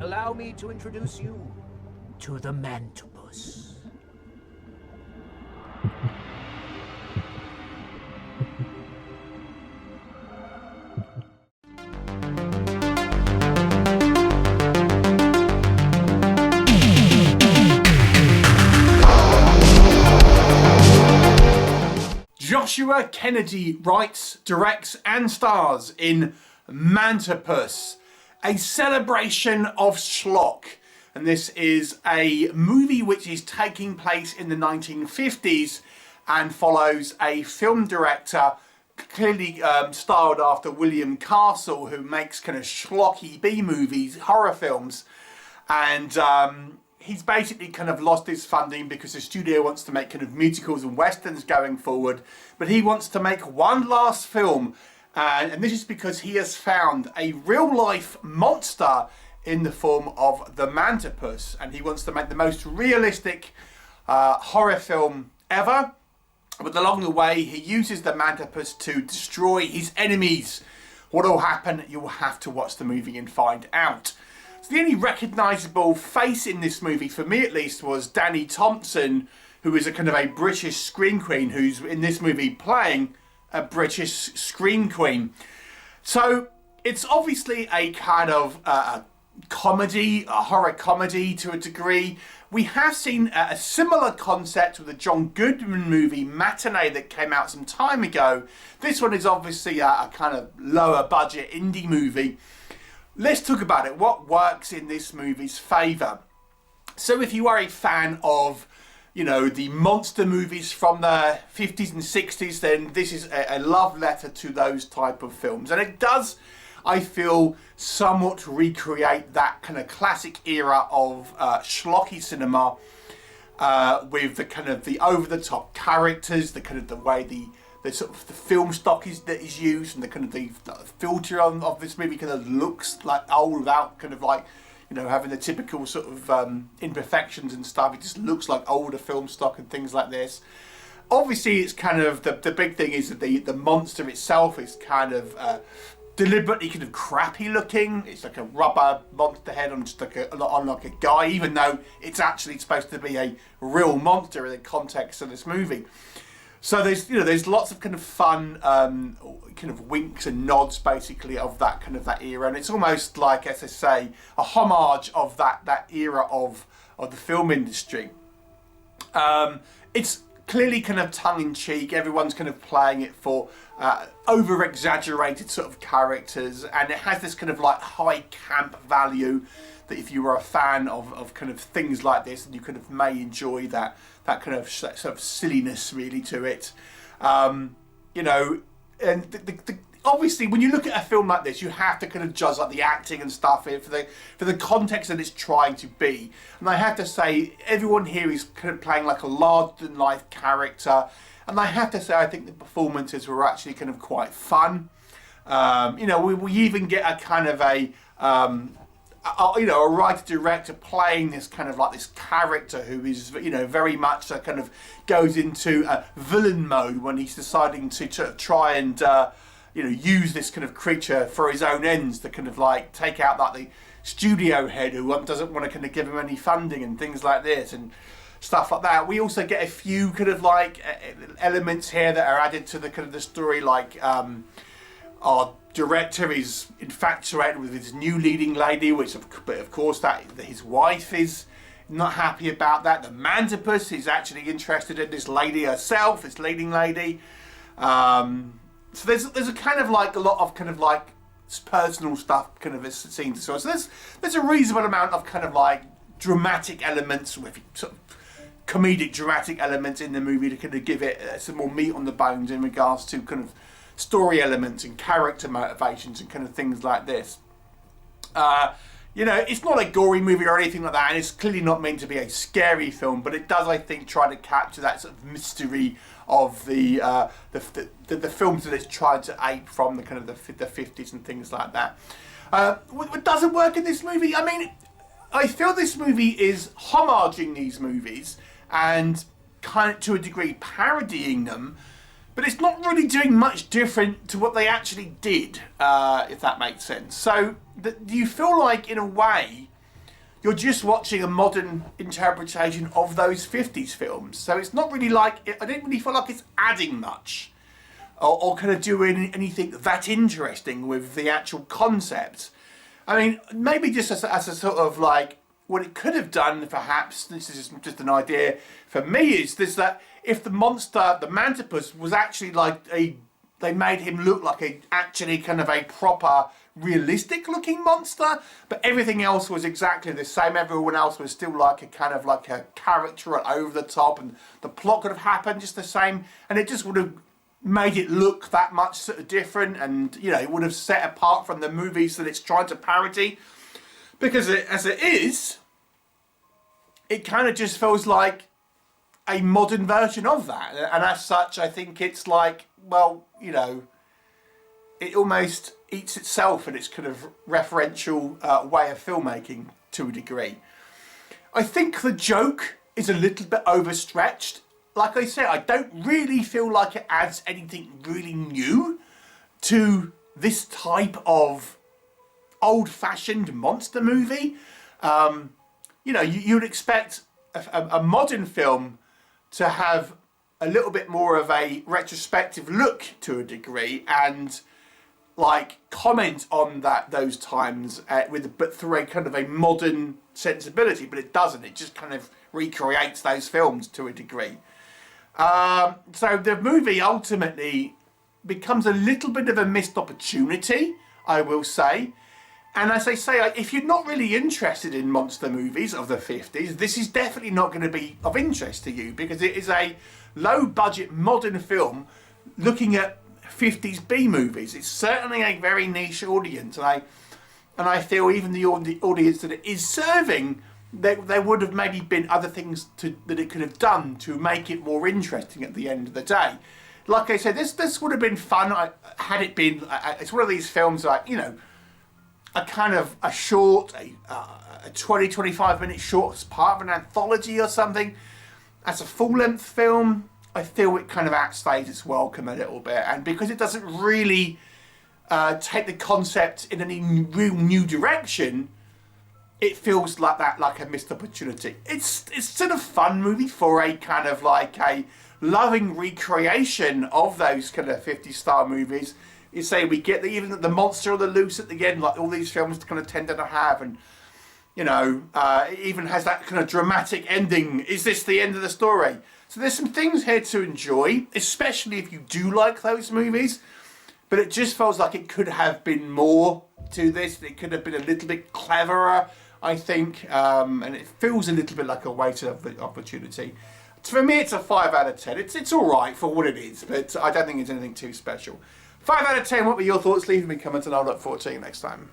allow me to introduce you to the MANTOPUS. Joshua Kennedy writes, directs and stars in MANTOPUS, a celebration of schlock. And this is a movie which is taking place in the 1950s and follows a film director clearly styled after William Castle, who makes kind of schlocky B-movies, horror films. And he's basically kind of lost his funding because the studio wants to make kind of musicals and westerns going forward, but he wants to make one last film, and this is because he has found a real-life monster in the form of the MANTOPUS, and he wants to make the most realistic horror film ever. But along the way, he uses the MANTOPUS to destroy his enemies. What will happen? You'll have to watch the movie and find out. So the only recognisable face in this movie, for me at least, was Danny Thompson, who is a kind of a British scream queen, who's in this movie playing a British scream queen. So it's obviously a kind of a comedy, a horror comedy to a degree. We have seen a similar concept with the John Goodman movie Matinee that came out some time ago. This one is obviously a kind of lower budget indie movie. Let's talk about it. What works in this movie's favour? So if you are a fan of, you know, the monster movies from the 50s and 60s, then this is a love letter to those type of films. And it does, I feel, somewhat recreate that kind of classic era of schlocky cinema with the kind of the over-the-top characters, the kind of the way the sort of the film stock is used, and the kind of the filter of this movie kind of looks like old without kind of like, you know, having the typical sort of imperfections and stuff. It just looks like older film stock and things like this. Obviously, it's kind of the big thing is that the monster itself is kind of deliberately kind of crappy looking. It's like a rubber monster head on just like a guy, even though it's actually supposed to be a real monster in the context of this movie. So there's lots of kind of fun kind of winks and nods basically of that era, and it's almost like, as I say, a homage of that era of the film industry. It's clearly kind of tongue-in-cheek. Everyone's kind of playing it for over-exaggerated sort of characters, and it has this kind of like high camp value that if you were a fan of kind of things like this, then you kind of may enjoy that kind of sort of silliness really to it. You know, and obviously when you look at a film like this, you have to kind of judge like the acting and stuff for the context that it's trying to be. And I have to say, everyone here is kind of playing like a larger-than-life character, and I have to say I think the performances were actually kind of quite fun. You know, we even get a kind of a writer-director playing this kind of like this character who is, you know, very much kind of goes into a villain mode when he's deciding to try and you know, use this kind of creature for his own ends, to kind of like take out like the studio head who doesn't want to kind of give him any funding and things like this and stuff like that. We also get a few kind of like elements here that are added to the kind of the story, like our director is infatuated with his new leading lady, but of course that his wife is not happy about that. The MANTOPUS is actually interested in this lady herself, this leading lady. So there's a kind of like a lot of kind of like personal stuff kind of scenes as well. So there's a reasonable amount of kind of like dramatic elements, with sort of comedic dramatic elements in the movie to kind of give it some more meat on the bones in regards to kind of story elements and character motivations and kind of things like this. You know, it's not a gory movie or anything like that, and it's clearly not meant to be a scary film, but it does, I think, try to capture that sort of mystery of the films that it's tried to ape from the kind of the 50s and things like that. What doesn't work in this movie? I mean, I feel this movie is homaging these movies and kind of, to a degree, parodying them, but it's not really doing much different to what they actually did, if that makes sense. So, do you feel like, in a way, you're just watching a modern interpretation of those 50s films. So it's not really like, I don't really feel like it's adding much or kind of doing anything that interesting with the actual concept. I mean, maybe just as a sort of like, what it could have done, perhaps, this is just an idea for me, is this, that if the monster, the MANTOPUS, was actually like they made him look like actually kind of a proper, realistic looking monster, but everything else was exactly the same. Everyone else was still like a kind of like a caricature over the top, and the plot could have happened just the same, and it just would have made it look that much sort of different, and you know, it would have set apart from the movies that it's trying to parody. Because as it is, it kind of just feels like a modern version of that, and as such, I think it's like, well, you know, it almost eats itself in its kind of referential way of filmmaking to a degree. I think the joke is a little bit overstretched. Like I said, I don't really feel like it adds anything really new to this type of old-fashioned monster movie. You know, you'd expect a modern film to have a little bit more of a retrospective look to a degree, and like comment on those times but through a kind of a modern sensibility. But it doesn't. It just kind of recreates those films to a degree. So the movie ultimately becomes a little bit of a missed opportunity, I will say. And as I say, if you're not really interested in monster movies of the 50s, this is definitely not going to be of interest to you, because it is a low-budget modern film looking at 50s B movies. It's certainly a very niche audience, and I feel even the audience that it is serving, there would have maybe been other things that it could have done to make it more interesting at the end of the day. Like I said, this would have been fun had it been. It's one of these films like, you know, a kind of a 20-25 minute short as part of an anthology or something. As a full-length film, I feel it kind of outstays its welcome a little bit, and because it doesn't really take the concept in any real new direction, it feels like a missed opportunity. It's sort of fun movie for a kind of like a loving recreation of those kind of 50s style movies. You say we get even the monster on the loose at the end, like all these films kind of tend to have, and you know, it even has that kind of dramatic ending. Is this the end of the story? So there's some things here to enjoy, especially if you do like those movies. But it just feels like it could have been more to this. It could have been a little bit cleverer, I think, and it feels a little bit like a wasted opportunity. For me, it's a 5 out of 10. It's all right for what it is, but I don't think it's anything too special. 5 out of 10, what were your thoughts? Leave me comments and I'll look forward to seeing you next time.